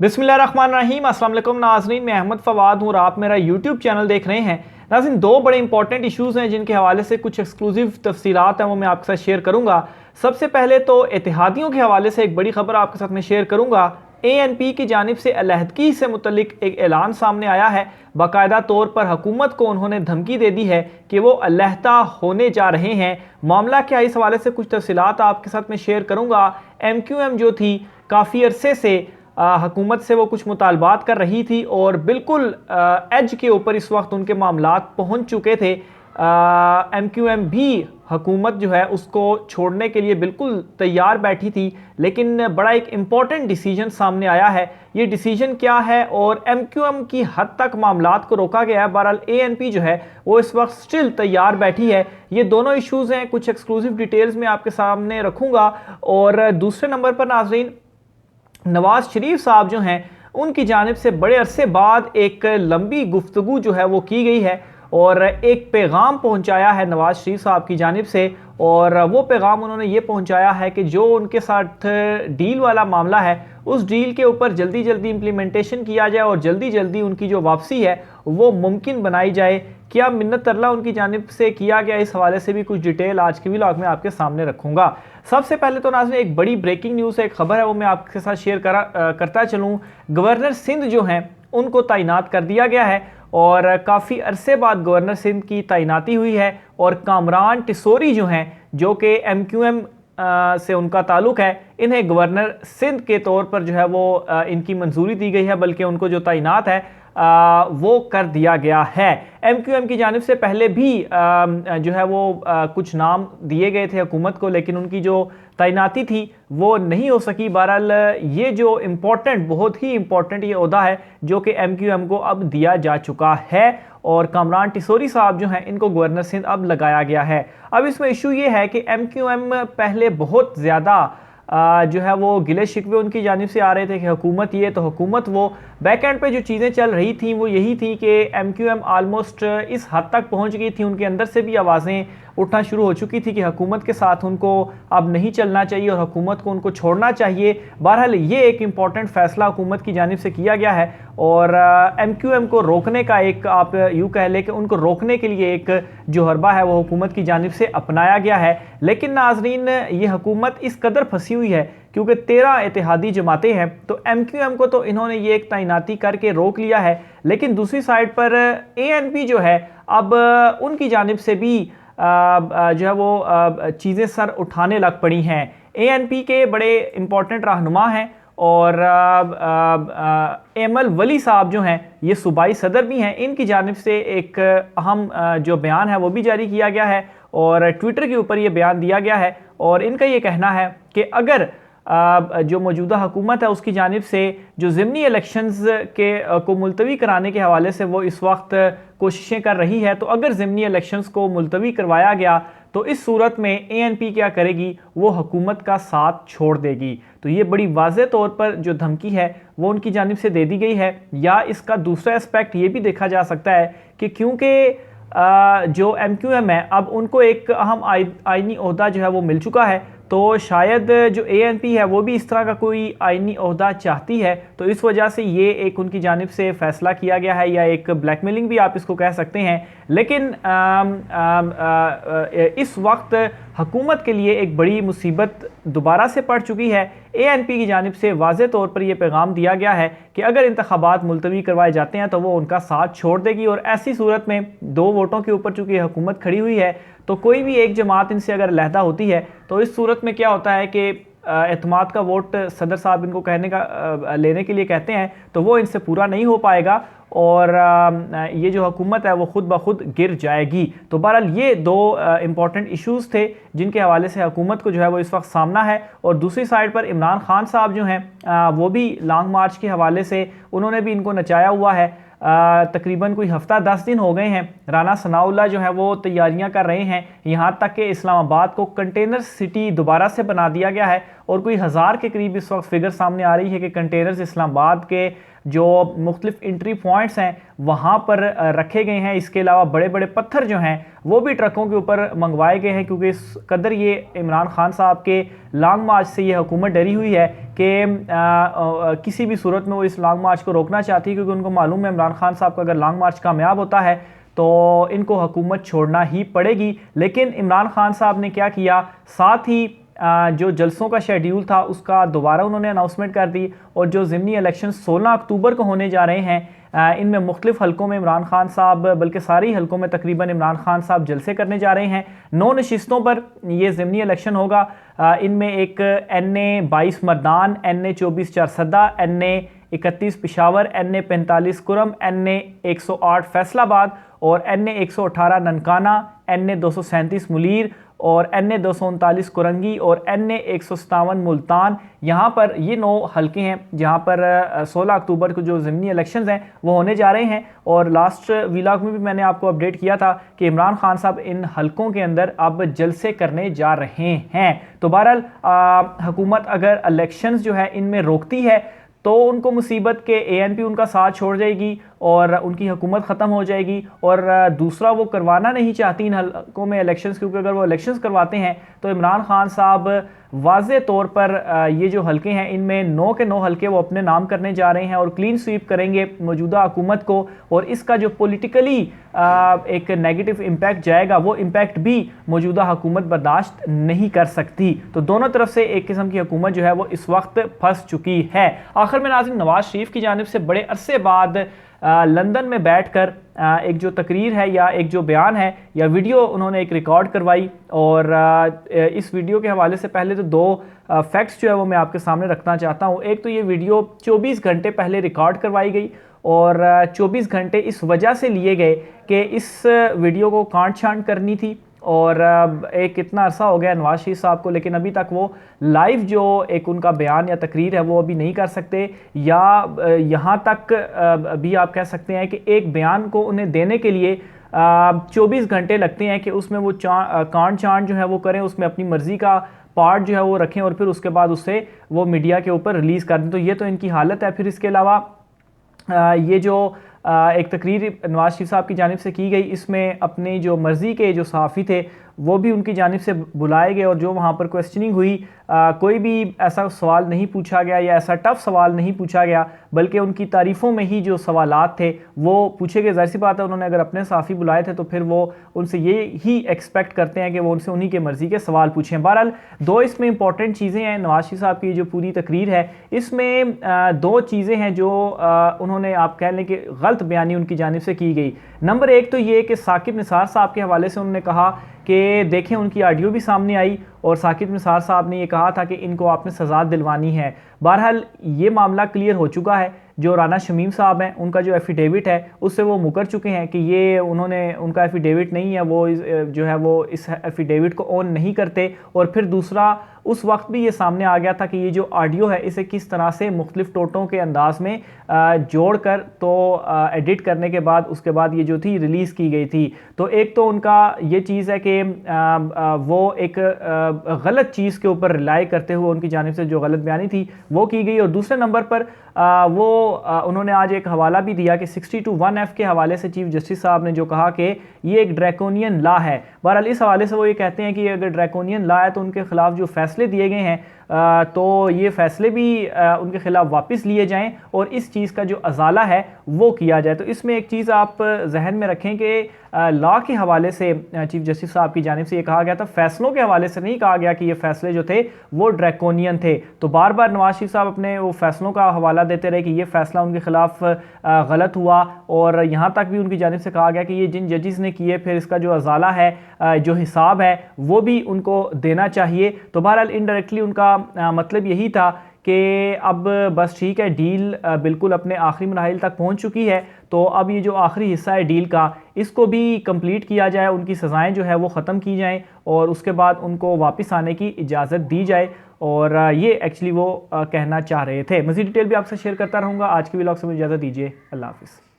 बिस्मिल्लाहिर्रहमानिर्रहीम। अस्सलाम वालेकुम नाज़रीन, मैं अहमद फवाद हूँ और आप मेरा यूट्यूब चैनल देख रहे हैं। नाज़रीन, दो बड़े इंपॉर्टेंट इश्यूज़ हैं जिनके हवाले से कुछ एक्सक्लूसिव तफसीलात हैं वो मैं आपके साथ शेयर करूँगा। सबसे पहले तो इत्तेहादियों के हवाले से एक बड़ी खबर आपके साथ मैं शेयर करूँगा। ANP की जानिब से अलहदगी से मुतल्लिक एक ऐलान सामने आया है। बाकायदा तौर पर हुकूमत को उन्होंने धमकी दे दी है कि वो अलहदा होने जा रहे हैं। मामला क्या है, इस हवाले से कुछ तफसीलात आपके साथ मैं शेयर करूँगा। MQM जो थी काफ़ी अरसे से हुकूमत से वो कुछ मुतालबात कर रही थी और बिल्कुल एज के ऊपर इस वक्त उनके मामलात पहुंच चुके थे। MQM भी हुकूमत जो है उसको छोड़ने के लिए बिल्कुल तैयार बैठी थी, लेकिन बड़ा एक इम्पॉर्टेंट डिसीजन सामने आया है। ये डिसीजन क्या है और MQM की हद तक मामलात को रोका गया है। बहरहाल ANP जो है वो इस वक्त स्टिल तैयार बैठी है। ये दोनों इशूज़ हैं, कुछ एक्सक्लूसिव डिटेल्स में आपके सामने रखूँगा। और दूसरे नंबर पर नाज़रीन, नवाज शरीफ साहब जो हैं उनकी जानिब से बड़े अरसे बाद एक लंबी गुफ्तगू जो है वो की गई है और एक पैगाम पहुंचाया है नवाज शरीफ साहब की जानिब से। और वो पैगाम उन्होंने ये पहुंचाया है कि जो उनके साथ डील वाला मामला है उस डील के ऊपर जल्दी जल्दी इम्प्लीमेंटेशन किया जाए और जल्दी जल्दी उनकी जो वापसी है वो मुमकिन बनाई जाए। क्या मिन्नत तरला उनकी जानिब से किया गया, इस हवाले से भी कुछ डिटेल आज के व्लॉग में आपके सामने रखूंगा। सबसे पहले तो नाज़रीन एक बड़ी ब्रेकिंग न्यूज़ है, एक खबर है, वो मैं आपके साथ शेयर करता चलूँ। गवर्नर सिंध जो हैं उनको तैनात कर दिया गया है और काफ़ी अरसे बाद गवर्नर सिंध की तैनाती हुई है। और कामरान टिसोरी जो हैं, जो कि MQM से उनका ताल्लुक़ है, इन्हें गवर्नर सिंध के तौर पर जो है वो इनकी मंजूरी दी गई है, बल्कि उनको जो तैनात है वो कर दिया गया है। MQM की जानिब से पहले भी जो है वो कुछ नाम दिए गए थे हुकूमत को, लेकिन उनकी जो तैनाती थी वो नहीं हो सकी। बहरहाल ये जो बहुत ही इम्पोर्टेंट ये ओहदा है जो कि MQM को अब दिया जा चुका है और कामरान टिसोरी साहब जो हैं इनको गवर्नर सिंध अब लगाया गया है। अब इसमें इशू ये है कि MQM पहले बहुत ज़्यादा जो है वो गिले शिकवे उनकी जानिब से आ रहे थे कि हुकूमत ये तो हुकूमत वो। बैक एंड पे जो चीज़ें चल रही थी वो यही थी कि MQM आलमोस्ट इस हद तक पहुंच गई थी, उनके अंदर से भी आवाज़ें उठना शुरू हो चुकी थी कि हुकूमत के साथ उनको अब नहीं चलना चाहिए और हुकूमत को उनको छोड़ना चाहिए। बहरहाल ये एक इम्पॉर्टेंट फ़ैसला हुकूमत की जानिब से किया गया है और MQM को रोकने का एक, आप यूँ कह लें कि उनको रोकने के लिए एक जो हरबा है वो हुकूमत की जानिब से अपनाया गया है। लेकिन नाज़रीन ये हुकूमत इस कदर फंसी हुई है क्योंकि 13 इत्तेहादी जमातें हैं, तो MQM को तो इन्होंने ये एक तैनाती करके रोक लिया है, लेकिन दूसरी साइड पर ANP जो है अब उनकी जानिब से भी जो है वो चीज़ें सर उठाने लग पड़ी हैं। ANP के बड़े इम्पोर्टेंट रहनुमा हैं और एमल वली साहब जो हैं ये सूबाई सदर भी हैं, इनकी जानिब से एक अहम जो बयान है वो भी जारी किया गया है और ट्विटर के ऊपर ये बयान दिया गया है। और इनका ये कहना है कि अगर जो मौजूदा हुकूमत है उसकी जानिब से जो ज़िमनी इलेक्शंस को मुलतवी कराने के हवाले से वो इस वक्त कोशिशें कर रही है, तो अगर ज़िमनी इलेक्शंस को मुलतवी करवाया गया तो इस सूरत में ANP क्या करेगी, वो हुकूमत का साथ छोड़ देगी। तो ये बड़ी वाज़ेह तौर पर जो धमकी है वो उनकी जानिब से दे दी गई है। या इसका दूसरा एस्पेक्ट ये भी देखा जा सकता है कि क्योंकि जो MQM है अब उनको एक अहम आइनी ओहदा जो है वो मिल चुका है, तो शायद जो ANP है वो भी इस तरह का कोई आइनी ओहदा चाहती है, तो इस वजह से ये एक उनकी जानिब से फ़ैसला किया गया है, या एक ब्लैकमेलिंग भी आप इसको कह सकते हैं। लेकिन इस वक्त हुकूमत के लिए एक बड़ी मुसीबत दोबारा से पड़ चुकी है। ANP की जानिब से वाज़े तौर पर यह पैगाम दिया गया है कि अगर इंतखाबात मुलतवी करवाए जाते हैं तो वो उनका साथ छोड़ देगी और ऐसी सूरत में 2 वोटों के ऊपर चूँकि हुकूमत खड़ी हुई है तो कोई भी एक जमात इनसे अगर अलहदा होती है तो इस सूरत में क्या होता है कि एतमाद का वोट सदर साहब इनको लेने के लिए कहते हैं तो वो इनसे पूरा नहीं हो पाएगा और ये जो हुकूमत है वो खुद ब खुद गिर जाएगी। तो बहरहाल ये 2 इम्पॉर्टेंट इश्यूज़ थे जिनके हवाले से हुकूमत को जो है वो इस वक्त सामना है। और दूसरी साइड पर इमरान खान साहब जो हैं वो भी लॉन्ग मार्च के हवाले से उन्होंने भी इनको नचाया हुआ है। तकरीबन कोई हफ्ता 10 दिन हो गए हैं, राना सनाउल्लाह जो है वो तैयारियां कर रहे हैं, यहाँ तक कि इस्लामाबाद को कंटेनर सिटी दोबारा से बना दिया गया है और कोई 1000 के करीब इस वक्त फिगर सामने आ रही है कि कंटेनर्स इस्लामाबाद के जो मुख्तलिफ एंट्री पॉइंट्स हैं वहाँ पर रखे गए हैं। इसके अलावा बड़े बड़े पत्थर जो हैं वो भी ट्रकों के ऊपर मंगवाए गए हैं, क्योंकि इस कदर ये इमरान खान साहब के लॉन्ग मार्च से ये हुकूमत डरी हुई है कि किसी भी सूरत में वो इस लॉन्ग मार्च को रोकना चाहती है, क्योंकि उनको मालूम है इमरान खान साहब का अगर लॉन्ग मार्च कामयाब होता है तो इनको हुकूमत छोड़ना ही पड़ेगी। लेकिन इमरान खान साहब ने क्या किया, साथ ही जो जलसों का शेड्यूल था उसका दोबारा उन्होंने अनाउंसमेंट कर दी, और जो ज़िमनी इलेक्शन 16 अक्टूबर को होने जा रहे हैं इनमें मुख्तलिफ हलकों में इमरान खान साहब, बल्कि सारी हलकों में तकरीबन इमरान खान साहब जलसे करने जा रहे हैं। 9 नशिस्तों पर ये ज़िमनी इलेक्शन होगा। इनमें एक NA 22 Mardan, NA 24 Charsadda, NA 31 Peshawar, NA 45 Kurram, NA 108 Faisalabad और NA 118 ननकाना, NA 237 मुलीर और NA 239 कुरंगी और NA 157 मुल्तान। यहाँ पर ये 9 हलके हैं जहाँ पर 16 अक्टूबर को जो ज़िमनी इलेक्शंस हैं वो होने जा रहे हैं। और लास्ट व्लॉग में भी मैंने आपको अपडेट किया था कि इमरान खान साहब इन हलकों के अंदर अब जलसे करने जा रहे हैं। तो बहरहाल हुकूमत अगर इलेक्शंस जो है इनमें रोकती है तो उनको मुसीबत के ANP उनका साथ छोड़ जाएगी और उनकी हुकूमत ख़त्म हो जाएगी। और दूसरा वो करवाना नहीं चाहती इन हलकों में इलेक्शंस, क्योंकि अगर वो इलेक्शंस करवाते हैं तो इमरान खान साहब वाज़े तौर पर ये जो हलके हैं इनमें 9 के 9 हलके वो अपने नाम करने जा रहे हैं और क्लीन स्वीप करेंगे मौजूदा हुकूमत को। और इसका जो पॉलिटिकली एक नेगेटिव इम्पैक्ट जाएगा वो इम्पैक्ट भी मौजूदा हुकूमत बर्दाश्त नहीं कर सकती। तो दोनों तरफ से एक किस्म की हुकूमत जो है वो इस वक्त फंस चुकी है। आखिर में नाज़रीन, नवाज शरीफ की जानिब से बड़े अरसे बाद लंदन में बैठकर एक जो तकरीर है या एक जो बयान है या वीडियो उन्होंने एक रिकॉर्ड करवाई, और इस वीडियो के हवाले से पहले तो 2 फैक्ट्स जो है वो मैं आपके सामने रखना चाहता हूँ। एक तो ये वीडियो 24 घंटे पहले रिकॉर्ड करवाई गई और 24 घंटे इस वजह से लिए गए कि इस वीडियो को काट छांट करनी थी, और एक इतना अरसा हो गया नवाज शरीफ साहब को, लेकिन अभी तक वो लाइव जो एक उनका बयान या तकरीर है वो अभी नहीं कर सकते, या यहाँ तक भी आप कह सकते हैं कि एक बयान को उन्हें देने के लिए 24 घंटे लगते हैं कि उसमें वो कांट छांट जो है वो करें, उसमें अपनी मर्ज़ी का पार्ट जो है वो रखें और फिर उसके बाद उससे वो मीडिया के ऊपर रिलीज़ कर दें। तो ये तो इनकी हालत है। फिर इसके अलावा ये जो एक तकरीर नवाज शरीफ साहब की जानिब से की गई, इसमें अपनी जो मर्ज़ी के जो सहाफ़ी थे वो भी उनकी जानिब से बुलाए गए, और जो वहाँ पर क्वेश्चनिंग हुई कोई भी ऐसा सवाल नहीं पूछा गया या ऐसा टफ सवाल नहीं पूछा गया, बल्कि उनकी तारीफ़ों में ही जो सवालात थे वो पूछे गए। ज़ाहिर सी बात है, उन्होंने अगर अपने सहाफ़ी बुलाए थे तो फिर वो उनसे ये ही एक्सपेक्ट करते हैं कि वो उनसे उन्हीं के मर्ज़ी के सवाल पूछें। बहरहाल 2 इसमें इंपॉर्टेंट चीज़ें हैं नवाज शरीफ साहब की जो पूरी तकरीर है, इसमें 2 चीज़ें हैं जो उन्होंने आप कह लें कि गलत बयानी उनकी जानिब से की गई। नंबर 1 तो ये कि साकिब निसार साहब के हवाले से उन्होंने कहा कि देखें, उनकी ऑडियो भी सामने आई और साकिब निसार साहब ने ये कहा था कि इनको आपने सज़ा दिलवानी है। बहरहाल ये मामला क्लियर हो चुका है। जो राना शमीम साहब हैं उनका जो एफिडेविट है उससे वो मुकर चुके हैं कि ये उनका एफिडेविट नहीं है, वो जो है वो इस एफिडेविट को ऑन नहीं करते। और फिर दूसरा, उस वक्त भी ये सामने आ गया था कि ये जो ऑडियो है इसे किस तरह से मुख्तलिफ टोटों के अंदाज में जोड़ कर तो एडिट करने के बाद उसके बाद ये जो थी रिलीज़ की गई थी। तो एक तो उनका ये चीज़ है कि वो एक गलत चीज़ के ऊपर रिलाई करते हुए उनकी जानिब से जो गलत बयानी थी वो की गई। और दूसरे नंबर पर उन्होंने आज एक हवाला भी दिया कि 62(1)(f) के हवाले से चीफ जस्टिस साहब ने जो कहा कि ये एक ड्रैकोनियन लॉ है। बहरहाल इस हवाले से वो ये कहते हैं कि अगर ड्रैकोनियन लॉ है तो उनके खिलाफ जो फैसले दिए गए हैं तो ये फैसले भी उनके खिलाफ वापस लिए जाएं और इस चीज़ का जो अजाला है वो किया जाए। तो इसमें एक चीज़ आप जहन में रखें कि लॉ के हवाले से चीफ जस्टिस साहब की जानिब से ये कहा गया था, फैसलों के हवाले से नहीं कहा गया कि ये फैसले जो थे वो ड्रैकोनियन थे। तो बार बार नवाज शरीफ साहब अपने वो फैसलों का हवाला देते रहे कि ये फैसला उनके खिलाफ गलत हुआ, और यहाँ तक भी उनकी जानिब से कहा गया कि ये जिन जजेस ने किए फिर इसका जो अजाला है, जो हिसाब है वो भी उनको देना चाहिए। तो बहरहाल इनडायरेक्टली उनका मतलब यही था कि अब बस ठीक है, डील बिल्कुल अपने आखिरी मराहिल तक पहुंच चुकी है, तो अब ये जो आखिरी हिस्सा है डील का इसको भी कंप्लीट किया जाए, उनकी सज़ाएं जो है वो ख़त्म की जाएं और उसके बाद उनको वापस आने की इजाज़त दी जाए। और ये एक्चुअली वो कहना चाह रहे थे। मज़ीद डिटेल भी आपसे शेयर करता रहूँगा। आज की व्लॉग से मुझे इजाज़त दीजिए। अल्लाह हाफ़िज़।